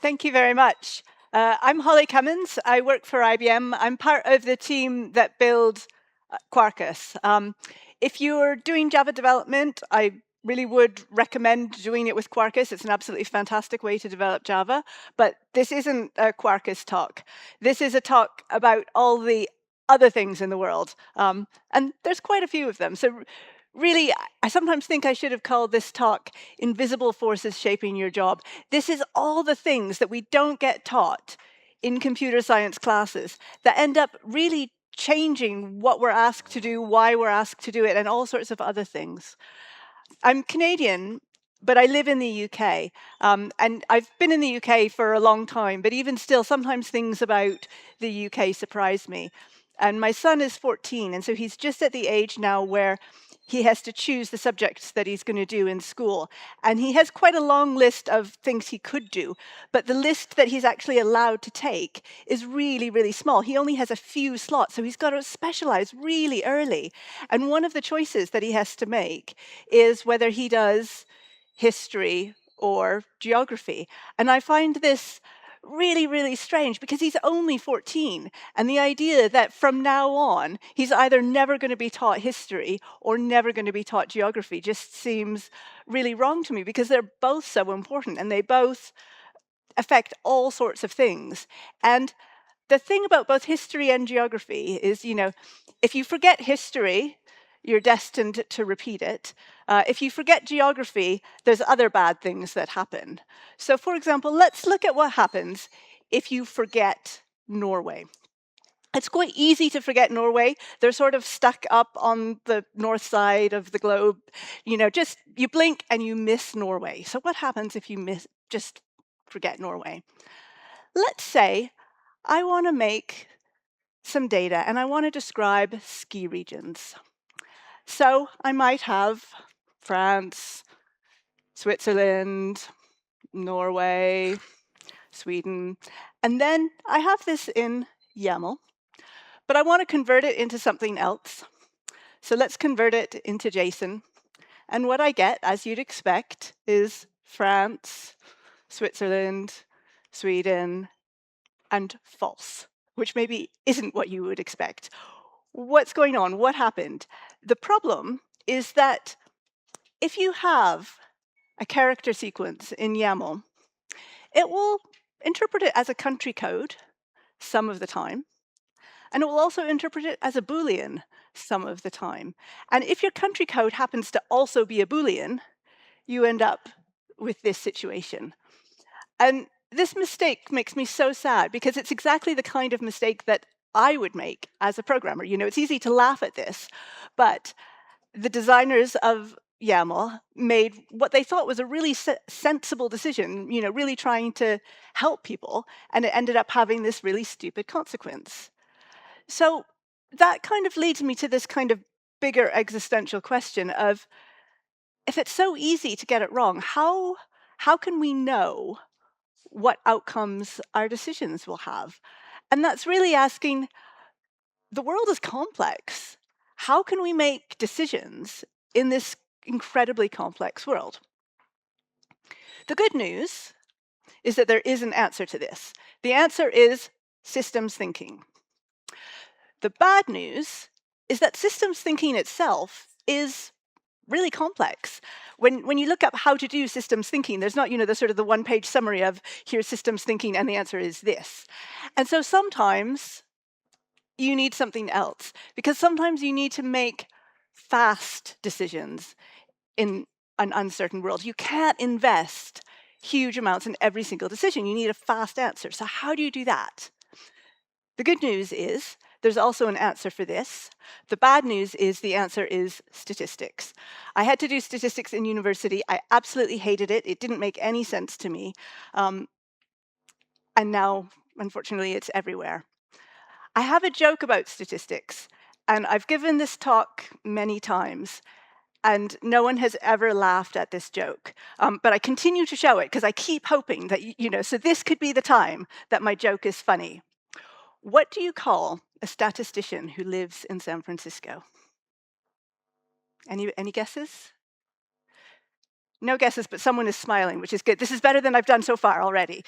Thank you very much. I'm Holly Cummins. I work for IBM. I'm part of the team that build Quarkus. If you're doing Java development, I really would recommend doing it with Quarkus. It's an absolutely fantastic way to develop Java. But this isn't a Quarkus talk. This is a talk about all the other things in the world. And there's quite a few of them. So really, I sometimes think I should have called this talk Invisible Forces Shaping Your Job. This is all the things that we don't get taught in computer science classes that end up really changing what we're asked to do, why we're asked to do it, and all sorts of other things. I'm Canadian, but I live in the UK. And I've been in the UK for a long time, but even still, sometimes things about the UK surprise me. And my son is 14, and so he's just at the age now where he has to choose the subjects that he's going to do in school. And he has quite a long list of things he could do, but the list that he's actually allowed to take is really, really small. He only has a few slots, so he's got to specialize really early. And one of the choices that he has to make is whether he does history or geography. And I find this really, really strange because he's only 14. And the idea that from now on, he's either never going to be taught history or never going to be taught geography just seems really wrong to me because they're both so important and they both affect all sorts of things. And the thing about both history and geography is, if you forget history, you're destined to repeat it. If you forget geography, there's other bad things that happen. So for example, let's look at what happens if you forget Norway. It's quite easy to forget Norway. They're sort of stuck up on the north side of the globe. Just you blink and you miss Norway. So what happens if you just forget Norway? Let's say I want to make some data and I want to describe ski regions. So I might have France, Switzerland, Norway, Sweden, and then I have this in YAML, but I want to convert it into something else. So let's convert it into JSON. And what I get, as you'd expect, is France, Switzerland, Sweden, and false, which maybe isn't what you would expect. What's going on? What happened? The problem is that if you have a character sequence in YAML, it will interpret it as a country code some of the time, and it will also interpret it as a Boolean some of the time. And if your country code happens to also be a Boolean, you end up with this situation. And this mistake makes me so sad because it's exactly the kind of mistake that I would make as a programmer. It's easy to laugh at this, but the designers of YAML made what they thought was a really sensible decision, really trying to help people, and it ended up having this really stupid consequence. So that kind of leads me to this kind of bigger existential question of, if it's so easy to get it wrong, how can we know what outcomes our decisions will have? And that's really asking, the world is complex. How can we make decisions in this incredibly complex world? The good news is that there is an answer to this. The answer is systems thinking. The bad news is that systems thinking itself is really complex. When you look up how to do systems thinking, there's not, the sort of the one-page summary of here's systems thinking and the answer is this. And so sometimes you need something else, because sometimes you need to make fast decisions in an uncertain world. You can't invest huge amounts in every single decision. You need a fast answer. So how do you do that? The good news is there's also an answer for this. The bad news is the answer is statistics. I had to do statistics in university. I absolutely hated it. It didn't make any sense to me. And now, unfortunately, it's everywhere. I have a joke about statistics, and I've given this talk many times, and no one has ever laughed at this joke. But I continue to show it because I keep hoping that, so this could be the time that my joke is funny. What do you call a statistician who lives in San Francisco? Any guesses? No guesses, but someone is smiling, which is good. This is better than I've done so far already.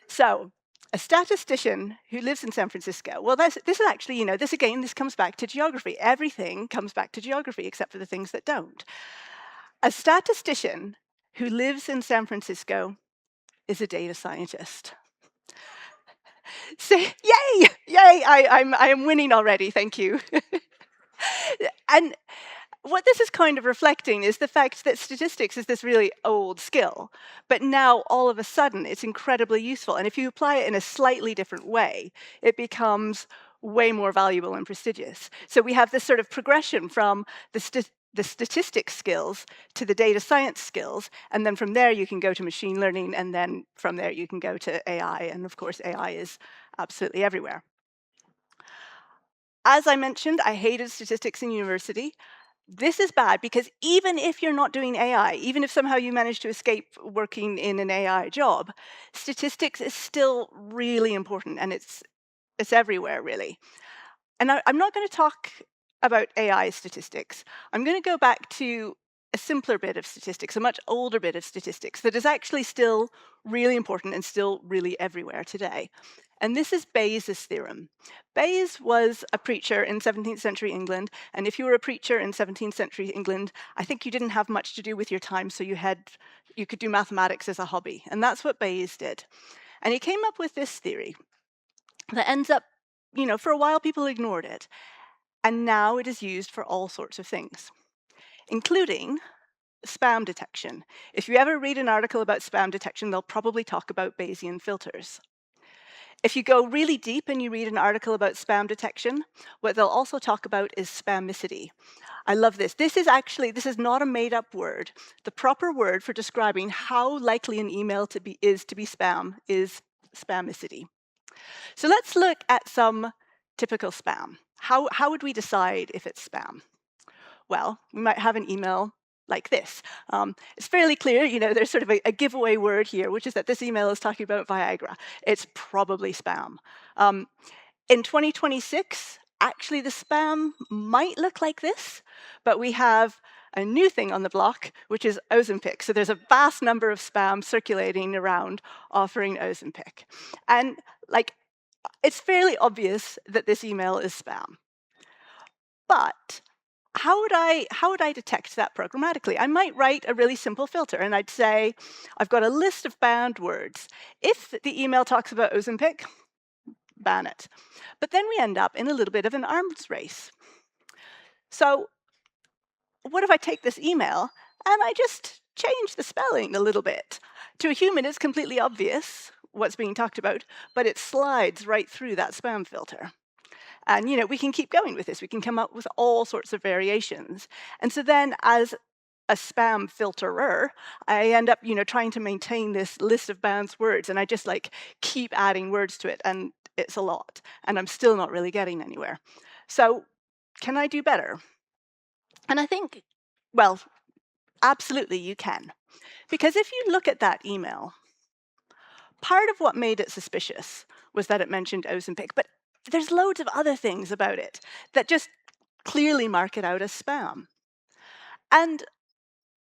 So, a statistician who lives in San Francisco. Well, this is actually, this comes back to geography. Everything comes back to geography except for the things that don't. A statistician who lives in San Francisco is a data scientist. So, yay! Yay! I am winning already. Thank you. And what this is kind of reflecting is the fact that statistics is this really old skill, but now all of a sudden it's incredibly useful. And if you apply it in a slightly different way, it becomes way more valuable and prestigious. So we have this sort of progression from the statistics skills to the data science skills, and then from there you can go to machine learning, and then from there you can go to AI, and of course AI is absolutely everywhere. As I mentioned, I hated statistics in university. This is bad because even if you're not doing AI, even if somehow you manage to escape working in an AI job, statistics is still really important, and it's everywhere, really. And I'm not going to talk about AI statistics. I'm going to go back to a simpler bit of statistics, a much older bit of statistics that is actually still really important and still really everywhere today. And this is Bayes' theorem. Bayes was a preacher in 17th century England, and if you were a preacher in 17th century England, I think you didn't have much to do with your time, so you could do mathematics as a hobby. And that's what Bayes did. And he came up with this theory that ends up, for a while people ignored it. And now it is used for all sorts of things, including spam detection. If you ever read an article about spam detection, they'll probably talk about Bayesian filters. If you go really deep and you read an article about spam detection, what they'll also talk about is spamicity. I love this. This is not a made-up word. The proper word for describing how likely an email is to be spam is spamicity. So let's look at some typical spam. How would we decide if it's spam? Well, we might have an email like this. It's fairly clear, there's sort of a giveaway word here, which is that this email is talking about Viagra. It's probably spam. In 2026, actually the spam might look like this, but we have a new thing on the block, which is Ozempic. So there's a vast number of spam circulating around offering Ozempic. And it's fairly obvious that this email is spam. But how would I detect that programmatically? I might write a really simple filter, and I'd say, I've got a list of banned words. If the email talks about Ozempic, ban it. But then we end up in a little bit of an arms race. So what if I take this email and I just change the spelling a little bit? To a human, it's completely obvious what's being talked about, but it slides right through that spam filter. And we can keep going with this. We can come up with all sorts of variations. And so then as a spam filterer, I end up trying to maintain this list of banned words, and I just keep adding words to it, and it's a lot. And I'm still not really getting anywhere. So can I do better? And I think, well, absolutely you can. Because if you look at that email, part of what made it suspicious was that it mentioned Ozempic, but there's loads of other things about it that just clearly mark it out as spam. And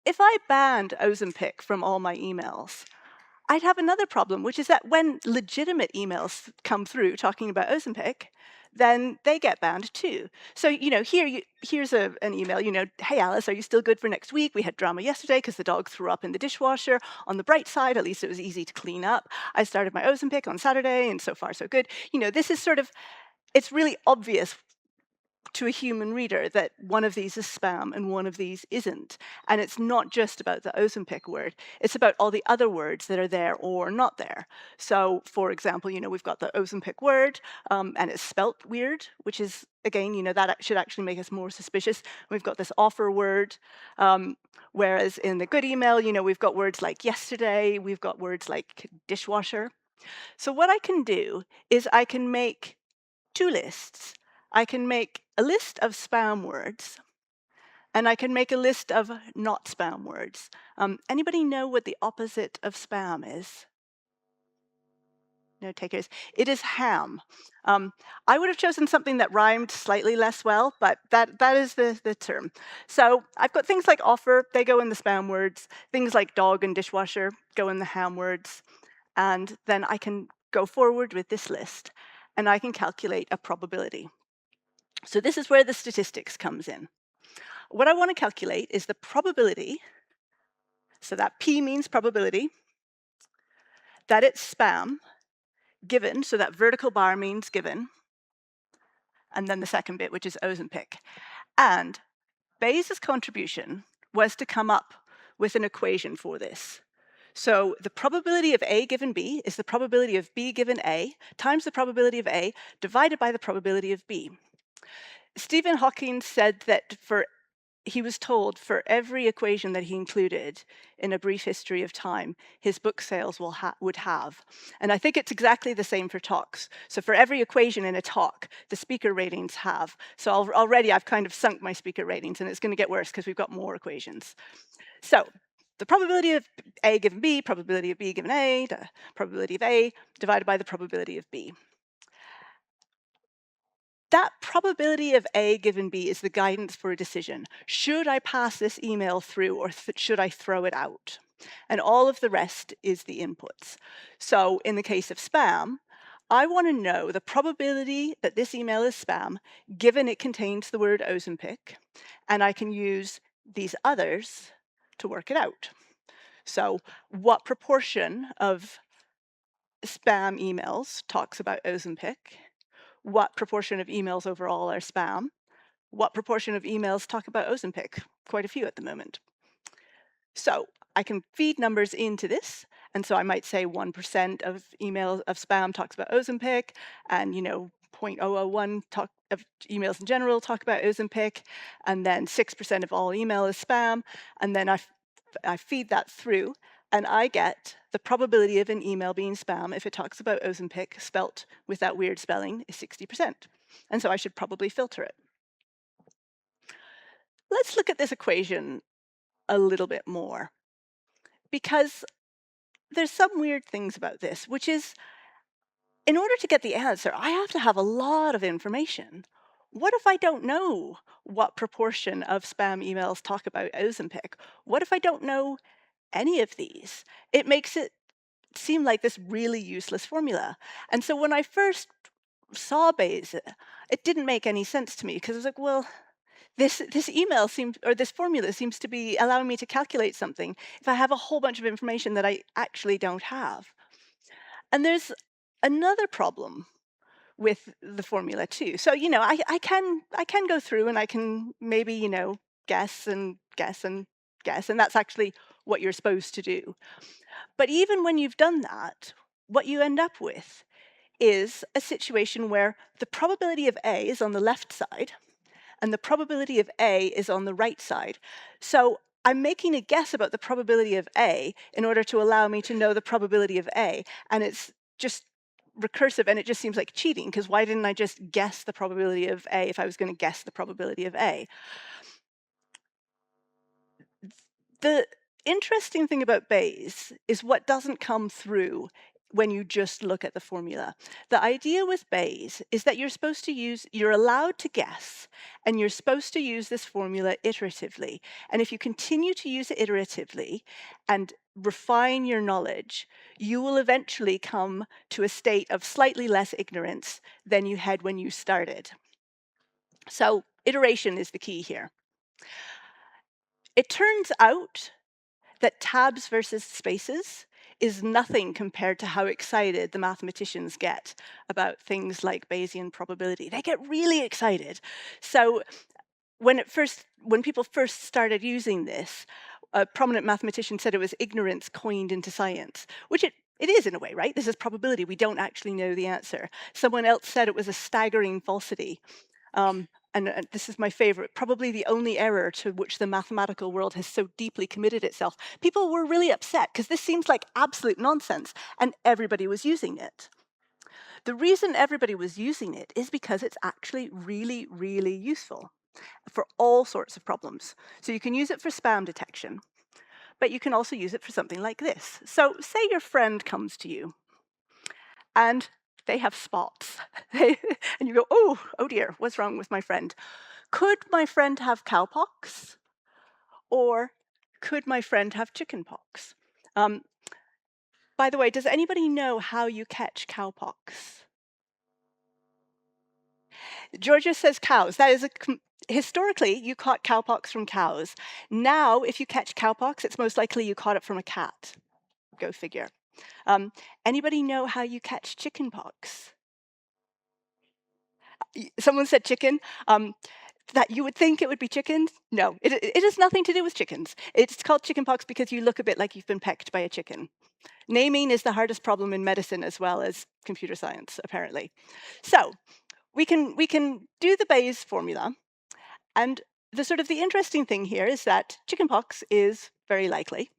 if I banned Ozempic from all my emails, I'd have another problem, which is that when legitimate emails come through talking about Ozempic, then they get banned too. So, here's an email, hey Alice, are you still good for next week? We had drama yesterday because the dog threw up in the dishwasher. On the bright side, at least it was easy to clean up. I started my Ozempic on Saturday, and so far so good. This is it's really obvious to a human reader that one of these is spam and one of these isn't. And it's not just about the Ozempic word, it's about all the other words that are there or not there. So for example, we've got the Ozempic word, and it's spelt weird, which is, again, that should actually make us more suspicious. We've got this offer word, whereas in the good email, we've got words like yesterday, we've got words like dishwasher. So what I can do is I can make two lists. I can make a list of spam words, and I can make a list of not spam words. Anybody know what the opposite of spam is? No takers. It is ham. I would have chosen something that rhymed slightly less well, but that is the term. So I've got things like offer, they go in the spam words. Things like dog and dishwasher go in the ham words. And then I can go forward with this list and I can calculate a probability. So this is where the statistics comes in. What I want to calculate is the probability, so that P means probability, that it's spam, given, so that vertical bar means given, and then the second bit, which is Ozempic. And Bayes' contribution was to come up with an equation for this. So the probability of A given B is the probability of B given A times the probability of A divided by the probability of B. Stephen Hawking said that he was told for every equation that he included in A Brief History of Time, his book sales would have. And I think it's exactly the same for talks. So for every equation in a talk, the speaker ratings have. So already I've kind of sunk my speaker ratings, and it's going to get worse because we've got more equations. So the probability of A given B, probability of B given A, the probability of A divided by the probability of B. That probability of A given B is the guidance for a decision. Should I pass this email through, or should I throw it out? And all of the rest is the inputs. So in the case of spam, I want to know the probability that this email is spam, given it contains the word Ozempic, and I can use these others to work it out. So what proportion of spam emails talks about Ozempic? What proportion of emails overall are spam? What proportion of emails talk about Ozempic? Quite a few at the moment. So I can feed numbers into this. And so I might say 1% of emails of spam talks about Ozempic, and 0.001 of emails in general talk about Ozempic, and then 6% of all email is spam. And then I feed that through, and I get the probability of an email being spam if it talks about Ozempic spelt with that weird spelling is 60%. And so I should probably filter it. Let's look at this equation a little bit more, because there's some weird things about this, which is, in order to get the answer, I have to have a lot of information. What if I don't know what proportion of spam emails talk about Ozempic? What if I don't know any of these? It makes it seem like this really useless formula. And so when I first saw Bayes, it didn't make any sense to me, because I was like, well, this email seems, or this formula seems to be allowing me to calculate something if I have a whole bunch of information that I actually don't have. And there's another problem with the formula too. So, I can go through and I can maybe, guess and guess and guess, and that's actually what you're supposed to do. But even when you've done that, what you end up with is a situation where the probability of A is on the left side and the probability of A is on the right side. So I'm making a guess about the probability of A in order to allow me to know the probability of A, and it's just recursive, and it just seems like cheating, because why didn't I just guess the probability of A if I was going to guess the probability of A? The interesting thing about Bayes is what doesn't come through when you just look at the formula. The idea with Bayes is that you're allowed to guess, and you're supposed to use this formula iteratively. And if you continue to use it iteratively and refine your knowledge, you will eventually come to a state of slightly less ignorance than you had when you started. So iteration is the key here. It turns out that tabs versus spaces is nothing compared to how excited the mathematicians get about things like Bayesian probability. They get really excited. So when people first started using this, a prominent mathematician said it was ignorance coined into science, which it is in a way, right? This is probability. We don't actually know the answer. Someone else said it was a staggering falsity. And this is my favorite, probably the only error to which the mathematical world has so deeply committed itself. People were really upset because this seems like absolute nonsense, and everybody was using it. The reason everybody was using it is because it's actually really, really useful for all sorts of problems. So you can use it for spam detection, but you can also use it for something like this. So say your friend comes to you and they have spots. And you go, oh dear, what's wrong with my friend? Could my friend have cowpox? Or could my friend have chickenpox? By the way, does anybody know how you catch cowpox? Georgia says cows. That is historically, you caught cowpox from cows. Now, if you catch cowpox, it's most likely you caught it from a cat. Go figure. Anybody know how you catch chickenpox? Someone said chicken. That you would think it would be chickens. No, it has nothing to do with chickens. It's called chickenpox because you look a bit like you've been pecked by a chicken. Naming is the hardest problem in medicine as well as computer science, apparently. So we can do the Bayes formula, and the interesting thing here is that chickenpox is very likely.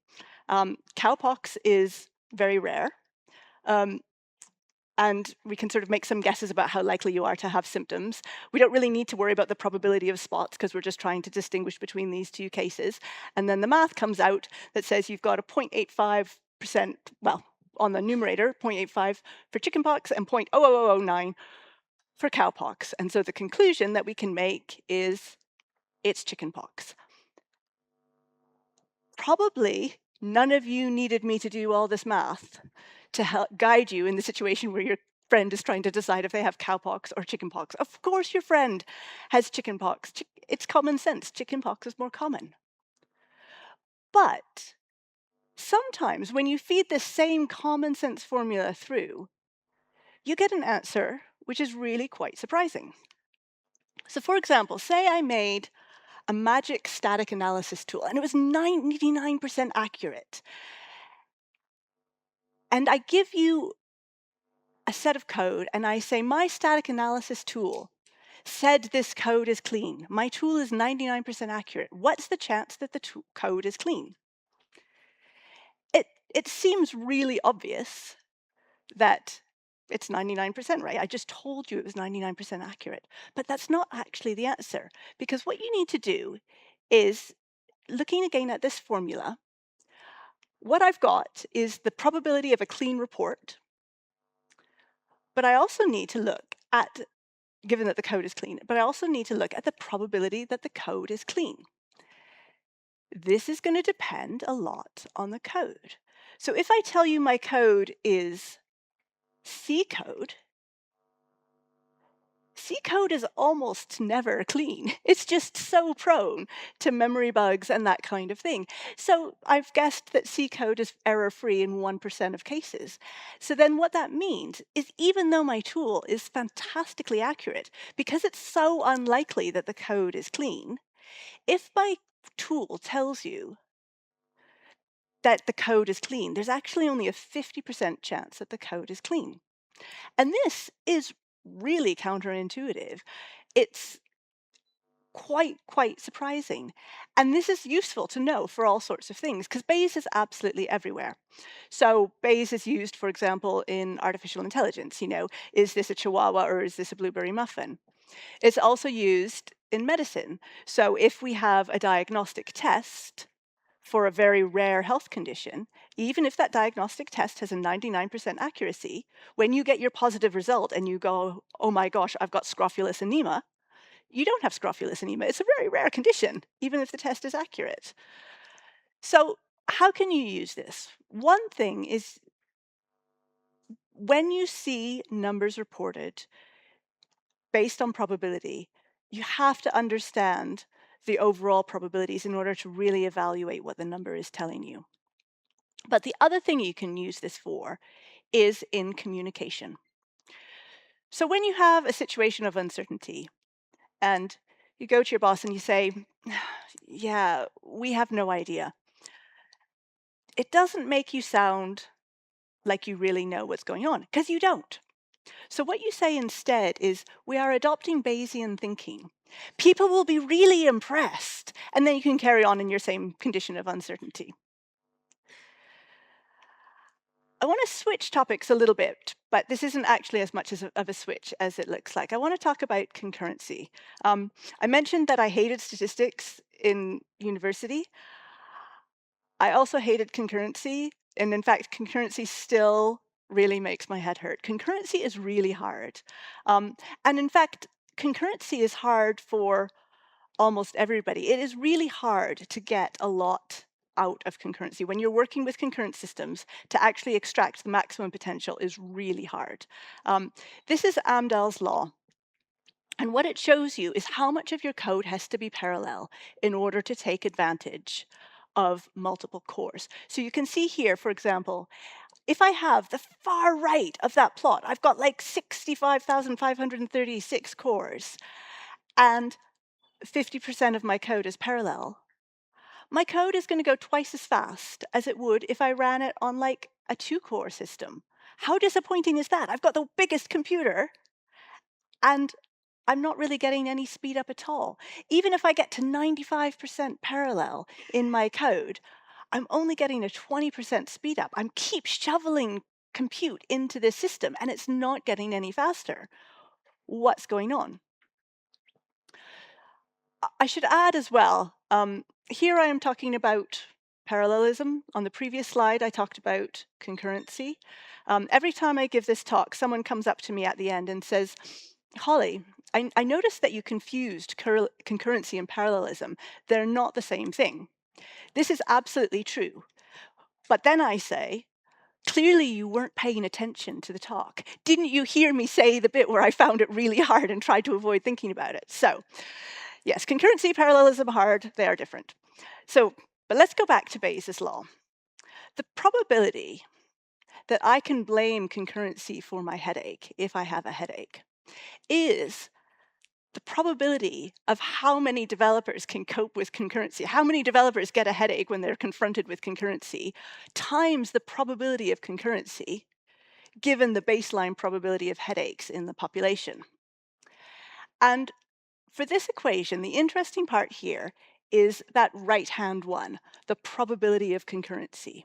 Cowpox is very rare. And we can sort of make some guesses about how likely you are to have symptoms. We don't really need to worry about the probability of spots because we're just trying to distinguish between these two cases. And then the math comes out that says you've got a 0.85%, well, on the numerator, 0.85 for chickenpox and 0.00009 for cowpox. And so the conclusion that we can make is it's chickenpox. Probably none of you needed me to do all this math to help guide you in the situation where your friend is trying to decide if they have cowpox or chickenpox. Of course your friend has chickenpox. It's common sense. Chickenpox is more common. But sometimes when you feed the same common sense formula through, you get an answer which is really quite surprising. So for example, say I made a magic static analysis tool and it was 99% accurate. And I give you a set of code and I say, my static analysis tool said this code is clean. My tool is 99% accurate. What's the chance that the code is clean? It seems really obvious that it's 99%, right? I just told you it was 99% accurate. But that's not actually the answer, because what you need to do is, looking again at this formula, what I've got is the probability of a clean report, but I also need to look at, given that the code is clean, but I also need to look at the probability that the code is clean. This is going to depend a lot on the code. So if I tell you my code is C code is almost never clean. It's just so prone to memory bugs and that kind of thing. So I've guessed that C code is error-free in 1% of cases. So then what that means is, even though my tool is fantastically accurate, because it's so unlikely that the code is clean, if my tool tells you that the code is clean, there's actually only a 50% chance that the code is clean. And this is really counterintuitive. It's quite surprising. And this is useful to know for all sorts of things, because Bayes is absolutely everywhere. So Bayes is used, for example, in artificial intelligence. Is this a chihuahua or is this a blueberry muffin? It's also used in medicine. So if we have a diagnostic test for a very rare health condition, even if that diagnostic test has a 99% accuracy, when you get your positive result and you go, oh my gosh, I've got scrofulous anemia, you don't have scrofulous anemia. It's a very rare condition, even if the test is accurate. So how can you use this? One thing is, when you see numbers reported based on probability, you have to understand the overall probabilities in order to really evaluate what the number is telling you. But the other thing you can use this for is in communication. So when you have a situation of uncertainty and you go to your boss and you say, yeah, we have no idea, it doesn't make you sound like you really know what's going on, because you don't. So what you say instead is, we are adopting Bayesian thinking. People will be really impressed. And then you can carry on in your same condition of uncertainty. I want to switch topics a little bit, but this isn't actually as much of a switch as it looks like. I want to talk about concurrency. I mentioned that I hated statistics in university. I also hated concurrency, and in fact, concurrency still really makes my head hurt. Concurrency is really hard. And in fact, concurrency is hard for almost everybody. It is really hard to get a lot out of concurrency. When you're working with concurrent systems, to actually extract the maximum potential is really hard. This is Amdahl's law. And what it shows you is how much of your code has to be parallel in order to take advantage of multiple cores. So you can see here, for example, if I have the far right of that plot, I've got like 65,536 cores, and 50% of my code is parallel. My code is going to go twice as fast as it would if I ran it on like a 2-core system. How disappointing is that? I've got the biggest computer, and I'm not really getting any speed up at all. Even if I get to 95% parallel in my code, I'm only getting a 20% speed up. I'm keep shoveling compute into this system, and it's not getting any faster. What's going on? I should add as well, here I am talking about parallelism. On the previous slide, I talked about concurrency. Every time I give this talk, someone comes up to me at the end and says, Holly, I noticed that you confused concurrency and parallelism. They're not the same thing. This is absolutely true. But then I say, clearly you weren't paying attention to the talk. Didn't you hear me say the bit where I found it really hard and tried to avoid thinking about it? So yes, concurrency, parallelism, hard, they are different. But let's go back to Bayes' law. The probability that I can blame concurrency for my headache, if I have a headache, is the probability of how many developers can cope with concurrency, how many developers get a headache when they're confronted with concurrency, times the probability of concurrency, given the baseline probability of headaches in the population. And for this equation, the interesting part here is that right-hand one, the probability of concurrency.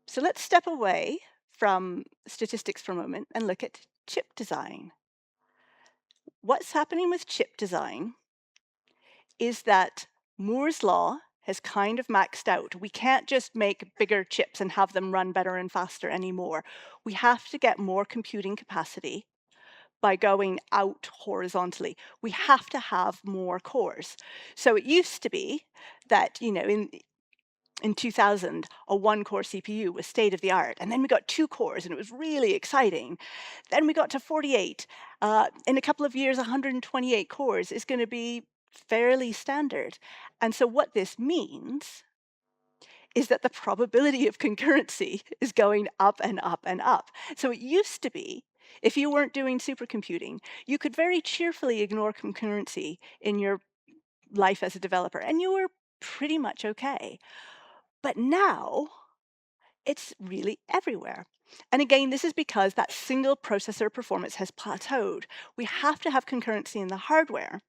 So let's step away from statistics for a moment and look at chip design. What's happening with chip design is that Moore's law has kind of maxed out. We can't just make bigger chips and have them run better and faster anymore. We have to get more computing capacity by going out horizontally. We have to have more cores. So it used to be that, in 2000, a 1-core CPU was state of the art. And then we got 2 cores, and it was really exciting. Then we got to 48. In a couple of years, 128 cores is going to be fairly standard. And so what this means is that the probability of concurrency is going up and up and up. So it used to be, if you weren't doing supercomputing, you could very cheerfully ignore concurrency in your life as a developer, and you were pretty much okay. But now, it's really everywhere. And again, this is because that single processor performance has plateaued. We have to have concurrency in the hardware.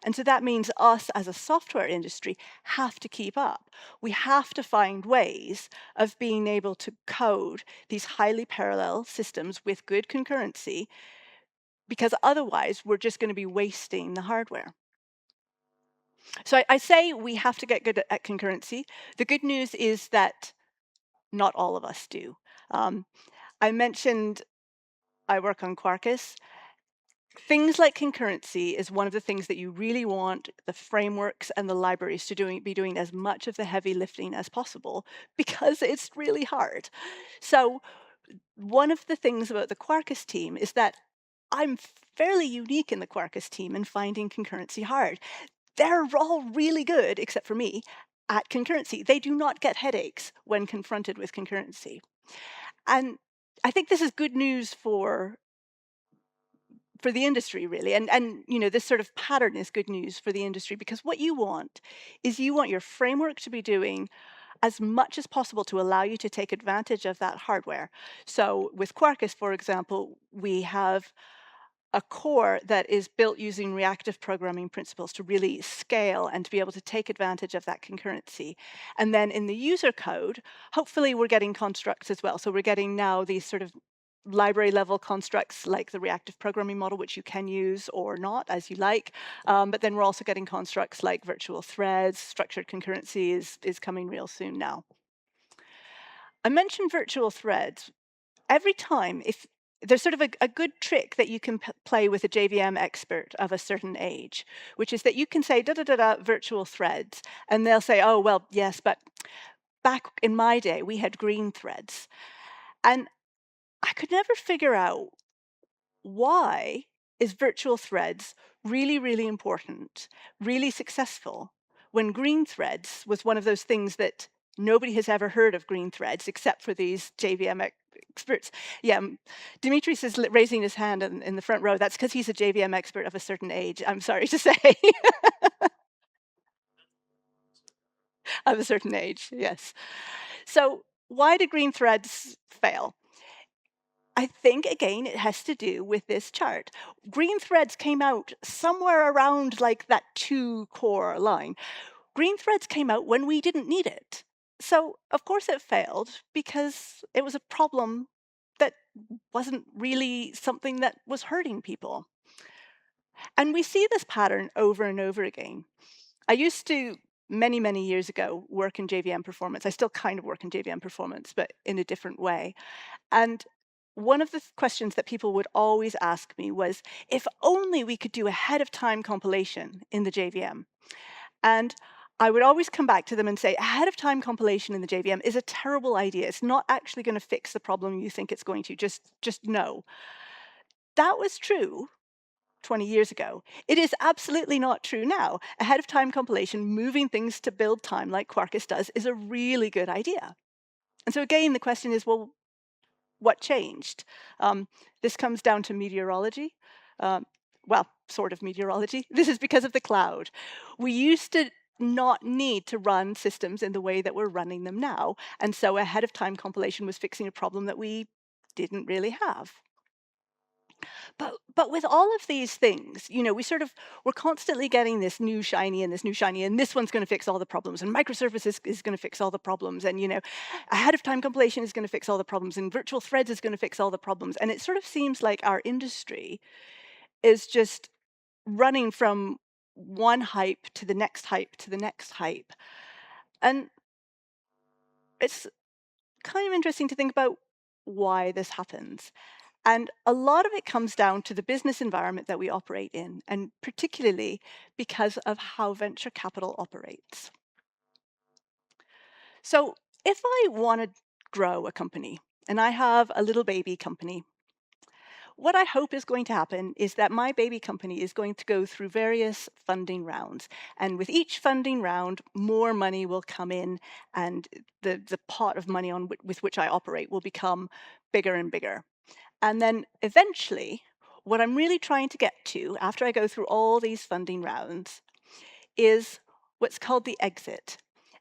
And so that means us as a software industry have to keep up. We have to find ways of being able to code these highly parallel systems with good concurrency, because otherwise we're just going to be wasting the hardware. So I say we have to get good at concurrency. The good news is that not all of us do. I mentioned I work on Quarkus. Things like concurrency is one of the things that you really want the frameworks and the libraries to be doing as much of the heavy lifting as possible, because it's really hard. So one of the things about the Quarkus team is that I'm fairly unique in the Quarkus team in finding concurrency hard. They're all really good, except for me, at concurrency. They do not get headaches when confronted with concurrency. And I think this is good news for the industry, really. And this sort of pattern is good news for the industry, because what you want is you want your framework to be doing as much as possible to allow you to take advantage of that hardware. So with Quarkus, for example, we have a core that is built using reactive programming principles to really scale and to be able to take advantage of that concurrency. And then in the user code, hopefully we're getting constructs as well. So we're getting now these sort of library level constructs like the reactive programming model, which you can use or not as you like. But then we're also getting constructs like virtual threads. Structured concurrency is coming real soon now. I mentioned virtual threads. Every time, if there's sort of a good trick that you can play with a JVM expert of a certain age, which is that you can say da da da da virtual threads, and they'll say, "Oh well, yes, but back in my day we had green threads," and I could never figure out why is virtual threads really, really important, really successful, when green threads was one of those things that nobody has ever heard of green threads except for these JVM experts. Yeah, Dimitri's is raising his hand in the front row. That's because he's a JVM expert of a certain age, I'm sorry to say. Of a certain age, yes. So why do green threads fail? I think, again, it has to do with this chart. Green threads came out somewhere around like that 2 core line. Green threads came out when we didn't need it. So, of course, it failed because it was a problem that wasn't really something that was hurting people. And we see this pattern over and over again. I used to, many, many years ago, work in JVM performance. I still kind of work in JVM performance, but in a different way. And one of the questions that people would always ask me was, if only we could do ahead of time compilation in the JVM. And I would always come back to them and say, ahead of time compilation in the JVM is a terrible idea. It's not actually going to fix the problem you think it's going to. Just no. That was true 20 years ago. It is absolutely not true now. Ahead of time compilation, moving things to build time like Quarkus does, is a really good idea. And so again, the question is, well, what changed? This comes down to meteorology. Um, well, sort of meteorology. This is because of the cloud. We used to not need to run systems in the way that we're running them now. And so ahead of time compilation was fixing a problem that we didn't really have. But with all of these things, we're constantly getting this new shiny and this new shiny, and this one's going to fix all the problems, and microservices is going to fix all the problems, and ahead of time compilation is going to fix all the problems, and virtual threads is going to fix all the problems. And it sort of seems like our industry is just running from one hype to the next hype to the next hype. And it's kind of interesting to think about why this happens. And a lot of it comes down to the business environment that we operate in, and particularly because of how venture capital operates. So if I want to grow a company and I have a little baby company, what I hope is going to happen is that my baby company is going to go through various funding rounds. And with each funding round, more money will come in, and the pot of money with which I operate will become bigger and bigger. And then eventually, what I'm really trying to get to after I go through all these funding rounds is what's called the exit.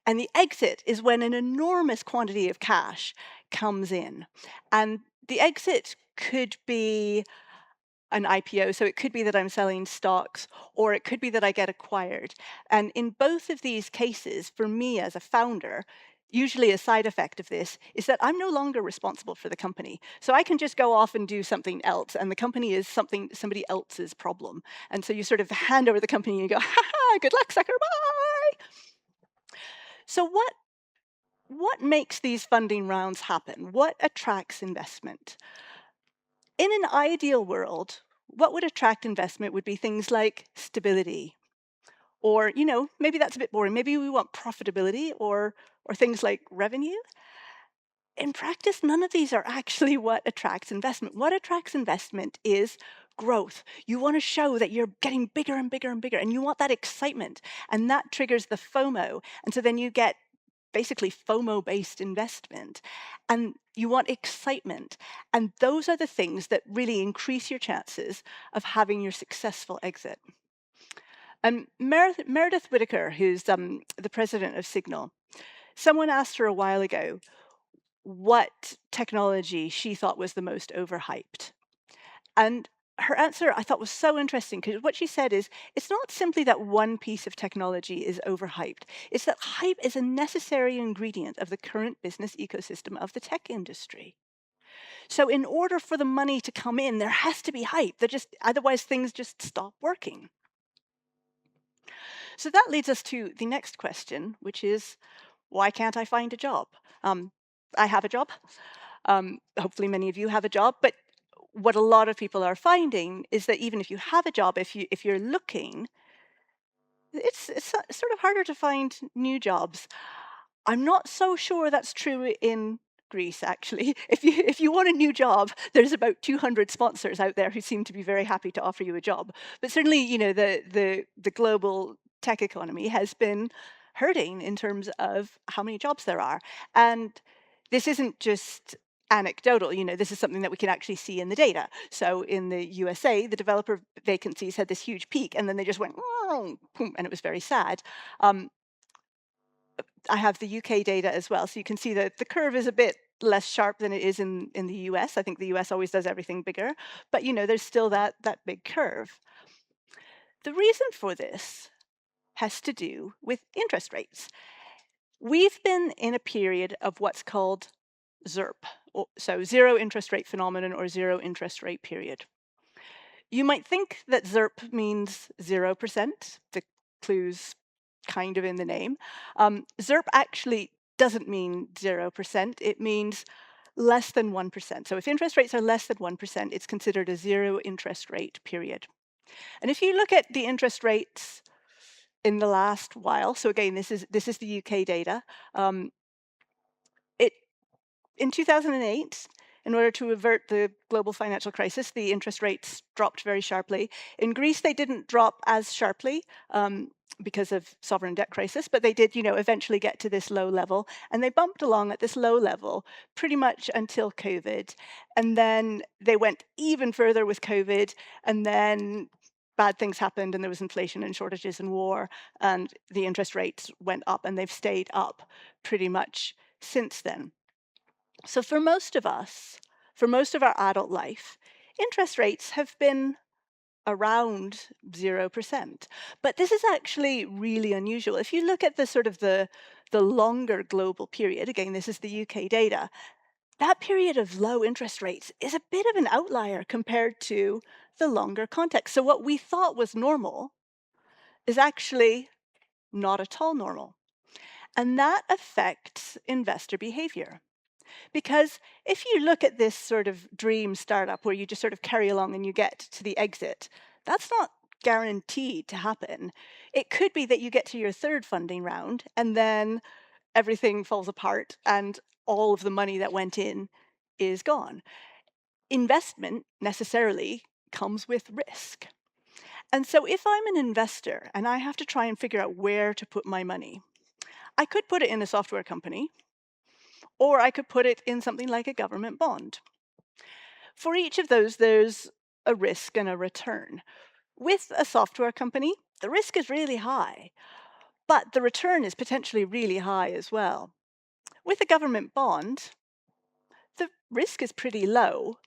And the exit is when an enormous quantity of cash comes in. And the exit could be an IPO. So it could be that I'm selling stocks, or it could be that I get acquired. And in both of these cases, for me as a founder, usually a side effect of this is that I'm no longer responsible for the company. So I can just go off and do something else, and the company is somebody else's problem. And so you sort of hand over the company and you go, ha ha, good luck, sucker, bye. So what makes these funding rounds happen? What attracts investment? In an ideal world, what would attract investment would be things like stability, or maybe that's a bit boring. Maybe we want profitability, or things like revenue. In practice, none of these are actually what attracts investment. What attracts investment is growth. You want to show that you're getting bigger and bigger and bigger, and you want that excitement, and that triggers the FOMO. And so then you get basically FOMO-based investment, and you want excitement. And those are the things that really increase your chances of having your successful exit. And Meredith Whittaker, who's the president of Signal, someone asked her a while ago what technology she thought was the most overhyped. And her answer I thought was so interesting, because what she said is, it's not simply that one piece of technology is overhyped. It's that hype is a necessary ingredient of the current business ecosystem of the tech industry. So in order for the money to come in, there has to be hype. Otherwise things just stop working. So that leads us to the next question, which is, why can't I find a job? I have a job. Hopefully many of you have a job, but what a lot of people are finding is that even if you have a job, if you're looking, it's sort of harder to find new jobs. I'm not so sure that's true in Greece, actually. If you want a new job, there's about 200 sponsors out there who seem to be very happy to offer you a job. But certainly, the global tech economy has been hurting in terms of how many jobs there are. And this isn't just anecdotal, this is something that we can actually see in the data. So in the USA, the developer vacancies had this huge peak, and then they just went, "Oh," boom, and it was very sad. Um, I have the UK data as well, so you can see that the curve is a bit less sharp than it is in the US. I think the US always does everything bigger, but there's still that big curve. The reason for this has to do with interest rates. We've been in a period of what's called ZIRP, so zero interest rate phenomenon or zero interest rate period. You might think that ZIRP means 0%. The clue's kind of in the name. ZIRP actually doesn't mean 0%. It means less than 1%. So if interest rates are less than 1%, it's considered a zero interest rate period. And if you look at the interest rates in the last while, so again, this is the UK data. It In 2008, in order to avert the global financial crisis, the interest rates dropped very sharply. In Greece, they didn't drop as sharply because of sovereign debt crisis, but they did, eventually get to this low level. And they bumped along at this low level pretty much until COVID. And then they went even further with COVID. And then bad things happened, and there was inflation and shortages and war, and the interest rates went up, and they've stayed up pretty much since then. So for most of us, for most of our adult life, interest rates have been around 0%. But this is actually really unusual. If you look at the sort of the longer global period, again, this is the UK data, that period of low interest rates is a bit of an outlier compared to the longer context. So what we thought was normal is actually not at all normal. And that affects investor behavior. Because if you look at this sort of dream startup where you just sort of carry along and you get to the exit, that's not guaranteed to happen. It could be that you get to your third funding round and then everything falls apart and all of the money that went in is gone. Investment necessarily comes with risk. And so if I'm an investor and I have to try and figure out where to put my money, I could put it in a software company, or I could put it in something like a government bond. For each of those, there's a risk and a return. With a software company, the risk is really high, but the return is potentially really high as well. With a government bond, the risk is pretty low,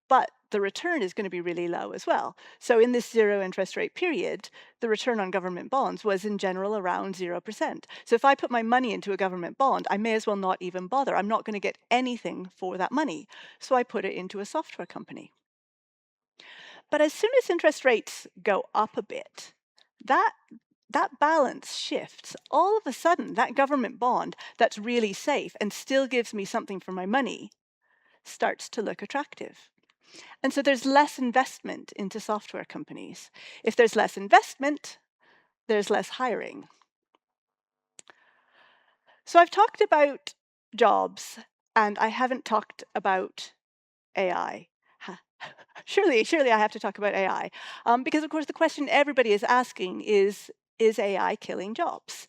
but the return is going to be really low as well. So in this zero interest rate period, the return on government bonds was in general around 0%. So if I put my money into a government bond, I may as well not even bother. I'm not going to get anything for that money. So I put it into a software company. But as soon as interest rates go up a bit, that that balance shifts. All of a sudden, that government bond that's really safe and still gives me something for my money starts to look attractive. And so there's less investment into software companies. If there's less investment, there's less hiring. So I've talked about jobs, and I haven't talked about AI. Surely I have to talk about AI. Because, of course, the question everybody is asking is AI killing jobs?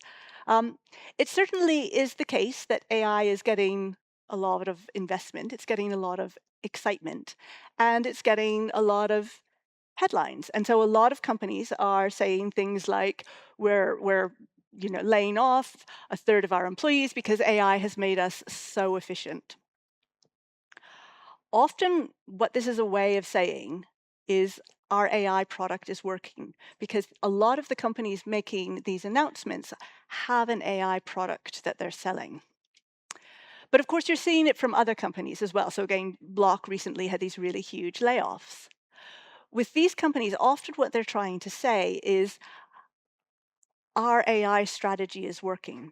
It certainly is the case that AI is getting a lot of investment. It's getting a lot of excitement, and it's getting a lot of headlines. And so a lot of companies are saying things like, we're laying off a third of our employees because AI has made us so efficient. Often, what this is a way of saying is our AI product is working, because a lot of the companies making these announcements have an AI product that they're selling. But of course, you're seeing it from other companies as well. So again, Block recently had these really huge layoffs. With these companies, often what they're trying to say is our AI strategy is working.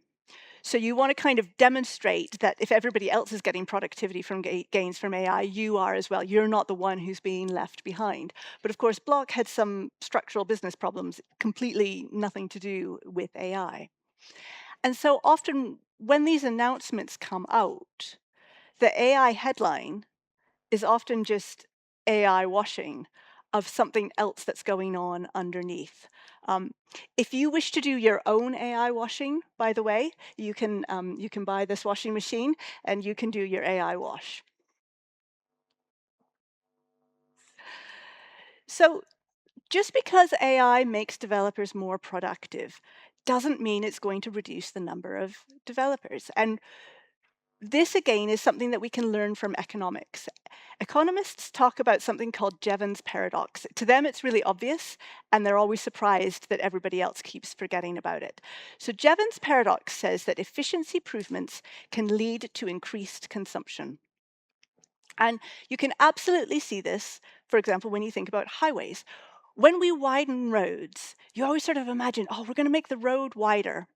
So you want to kind of demonstrate that if everybody else is getting productivity from gains from AI, you are as well. You're not the one who's being left behind. But of course, Block had some structural business problems, completely nothing to do with AI. And so often when these announcements come out, the AI headline is often just AI washing of something else that's going on underneath. Um, if you wish to do your own AI washing, by the way, you can buy this washing machine and you can do your AI wash. So just because AI makes developers more productive doesn't mean it's going to reduce the number of developers. And this again is something that we can learn from economics. Economists talk about something called Jevons paradox. To them, it's really obvious, and they're always surprised that everybody else keeps forgetting about it. So Jevons paradox says that efficiency improvements can lead to increased consumption. And you can absolutely see this, for example, when you think about highways. When we widen roads, you always sort of imagine, oh, we're going to make the road wider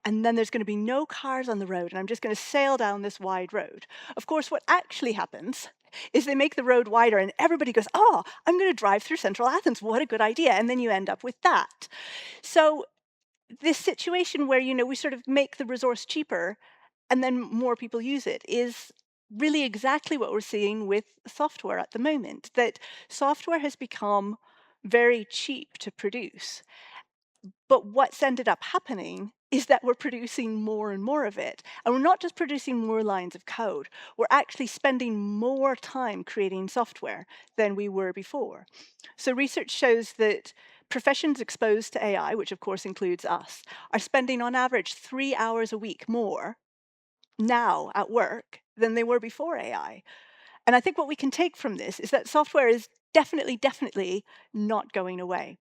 and then there's going to be no cars on the road, and I'm just going to sail down this wide road. Of course, what actually happens is they make the road wider, and everybody goes, oh, I'm going to drive through central Athens. What a good idea. And then you end up with that. So this situation where, we sort of make the resource cheaper and then more people use it is really exactly what we're seeing with software at the moment, that software has become very cheap to produce. But what's ended up happening is that we're producing more and more of it. And we're not just producing more lines of code, we're actually spending more time creating software than we were before. So research shows that professions exposed to AI, which of course includes us, are spending on average 3 hours a week more now at work than they were before AI. And I think what we can take from this is that software is definitely not going away.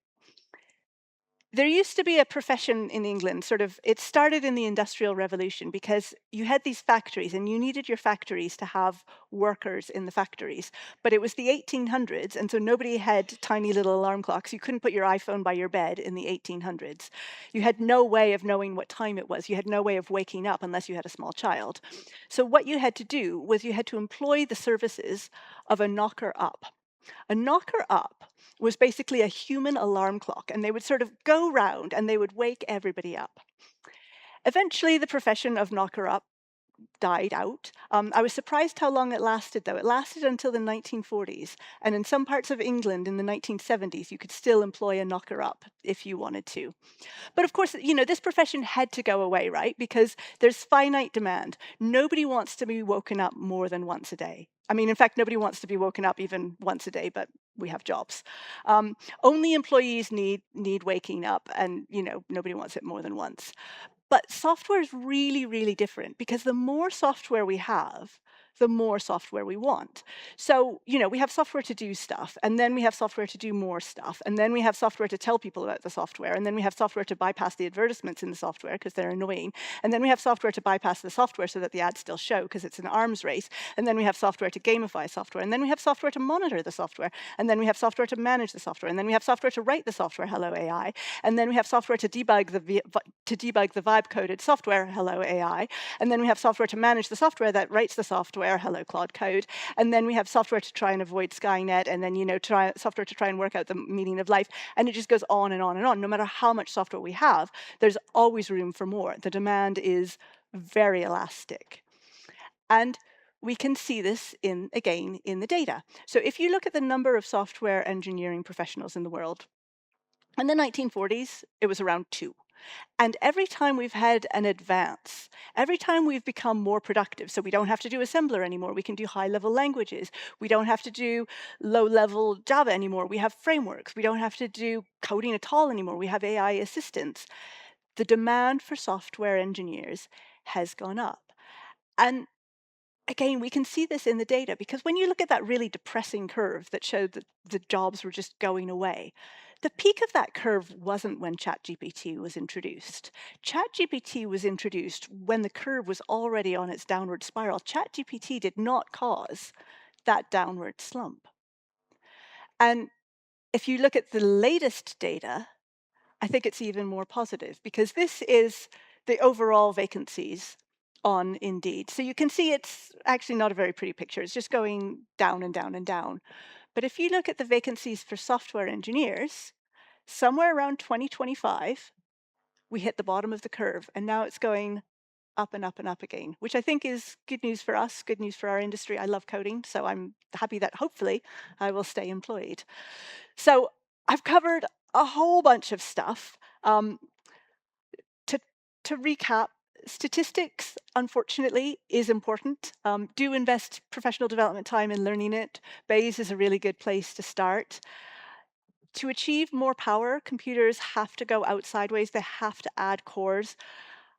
There used to be a profession in England, sort of, it started in the Industrial Revolution because you had these factories and you needed your factories to have workers in the factories. But it was the 1800s, and so nobody had tiny little alarm clocks. You couldn't put your iPhone by your bed in the 1800s. You had no way of knowing what time it was. You had no way of waking up unless you had a small child. So what you had to do was you had to employ the services of a knocker up. A knocker up was basically a human alarm clock, and they would sort of go round and they would wake everybody up. Eventually, the profession of knocker up died out. I was surprised how long it lasted, though. It lasted until the 1940s, and in some parts of England in the 1970s, you could still employ a knocker up if you wanted to. But of course, this profession had to go away, right? Because there's finite demand. Nobody wants to be woken up more than once a day. I mean, in fact, nobody wants to be woken up even once a day, but we have jobs. Only employees need waking up, and nobody wants it more than once. But software is really different because the more software we have, the more software we want. So, we have software to do stuff, and then we have software to do more stuff, and then we have software to tell people about the software, and then we have software to bypass the advertisements in the software because they're annoying, and then we have software to bypass the software so that the ads still show because it's an arms race, and then we have software to gamify software, and then we have software to monitor the software, and then we have software to manage the software, and then we have software to write the software, hello AI, and then we have software to debug the vibe coded software, hello AI, and then we have software to manage the software that writes the software, hello Claude Code, and then we have software to try and avoid Skynet, and then software to try and work out the meaning of life, and it just goes on and on and on. No matter how much software we have, there's always room for more. The demand is very elastic. And we can see this again in the data. So if you look at the number of software engineering professionals in the world, in the 1940s, it was around 2. And every time we've had an advance, every time we've become more productive, so we don't have to do assembler anymore, we can do high-level languages, we don't have to do low-level Java anymore, we have frameworks, we don't have to do coding at all anymore, we have AI assistants. The demand for software engineers has gone up. And again, we can see this in the data because when you look at that really depressing curve that showed that the jobs were just going away, the peak of that curve wasn't when ChatGPT was introduced. ChatGPT was introduced when the curve was already on its downward spiral. ChatGPT did not cause that downward slump. And if you look at the latest data, I think it's even more positive because this is the overall vacancies on Indeed. So you can see it's actually not a very pretty picture. It's just going down and down and down. But if you look at the vacancies for software engineers, somewhere around 2025, we hit the bottom of the curve, and now it's going up and up and up again, which I think is good news for us, good news for our industry. I love coding, so I'm happy that hopefully I will stay employed. So I've covered a whole bunch of stuff. To, to recap, statistics, unfortunately, is important. Do invest professional development time in learning it. Bayes is a really good place to start. To achieve more power, computers have to go outside ways. They have to add cores.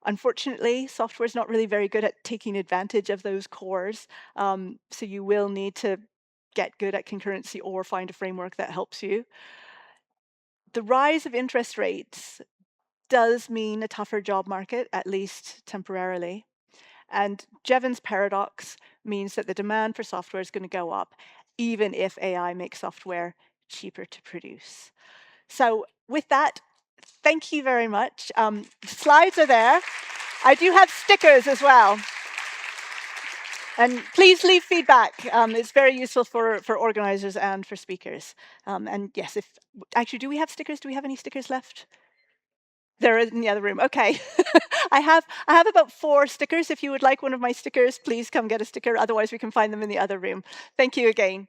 Unfortunately, software is not really very good at taking advantage of those cores. So you will need to get good at concurrency or find a framework that helps you. The rise of interest rates does mean a tougher job market, at least temporarily. And Jevons paradox means that the demand for software is going to go up, even if AI makes software cheaper to produce. So with that, thank you very much. Slides are there. I do have stickers as well. And please leave feedback. It's very useful for organizers and for speakers. And yes, actually, do we have stickers? Do we have any stickers left? They're in the other room. Okay. I have about 4 stickers. If you would like one of my stickers, please come get a sticker. Otherwise, we can find them in the other room. Thank you again.